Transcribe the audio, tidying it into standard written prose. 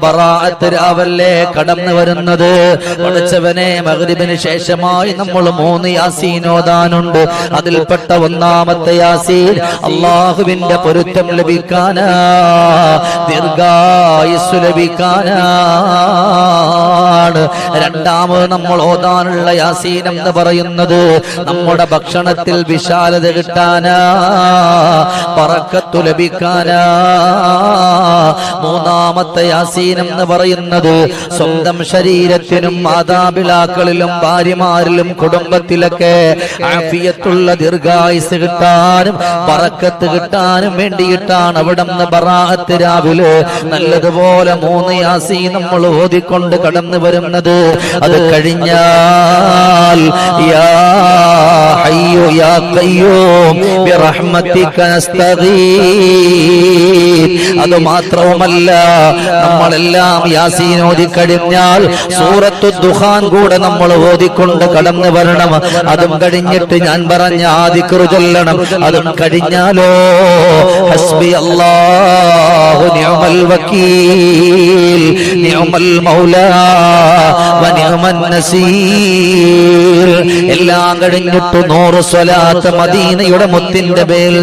ബറാഅത്ത് രാവല്ലേ കടന്നു വരുന്നത്. പഠിച്ചവനെ മഗ്രിബിന് ശേഷമായി നമ്മൾ 3 യാസീൻ ഓതാനുണ്ട്. അതിൽപ്പെട്ട ഒന്നാമത്തെ യാസീൻ അല്ലാഹുവിന്റെ പൊരുത്തം ലഭിക്കാനാ, ദീർഘായുസ്സ് ലഭിക്കാനാണ്. രണ്ടാമത് നമ്മൾ ഓതാനുള്ള യാസീൻ എന്ന് പറയുന്നത് നമ്മുടെ ഭക്ഷണത്തിൽ വിശാലത കിട്ടാനാ, ബറക്കത്ത് ലഭിക്കാനാ. മൂന്നാമത്തെ യാസീൻ എന്ന് പറയുന്നത് സ്വന്തം ശരീരത്തിനും മാതാപിതാക്കളിലും ഭാര്യമാരിലും കുടുംബത്തിലൊക്കെ ആഫിയത്തുള്ള ദീർഘായുസ് കിട്ടാനും ബറക്കത്ത് കിട്ടാനും വേണ്ടിയിട്ടാണ് അവിടെ നിന്ന് ബറാഅത്ത് രാവിലെ നല്ലതുപോലെ 3 യാസീൻ നമ്മൾ ഓതിക്കൊണ്ട് കടന്നു വരുന്നത്. അത് കഴിഞ്ഞാൽ യാ ഹയ്യു യാ ഖയ്യൂം ബിറഹ്മതിക നസ്തഗീസ്. അത് മാത്രവുമല്ല, നമ്മളെല്ലാം യാസീൻ ഓതി കഴിഞ്ഞാൽ സൂറത്തു ദുഖാൻ കൂടെ നമ്മൾ ഓതിക്കൊണ്ട് കടന്നു വരണം. അതും കഴിഞ്ഞിട്ട് ഞാൻ പറഞ്ഞ ആ ദിക്ർ ചൊല്ലണം. അതും കഴിഞ്ഞാലോ ഹസ്ബി അല്ലാഹു നിഅമൽ വകീൽ നിഅമൽ മൗലാ വ നിഅമൻ നസീർ. എല്ലാം കഴിഞ്ഞിട്ട് 100 സ്വലാത്ത് മദീനയുടെ മുത്തിന്റെ മേൽ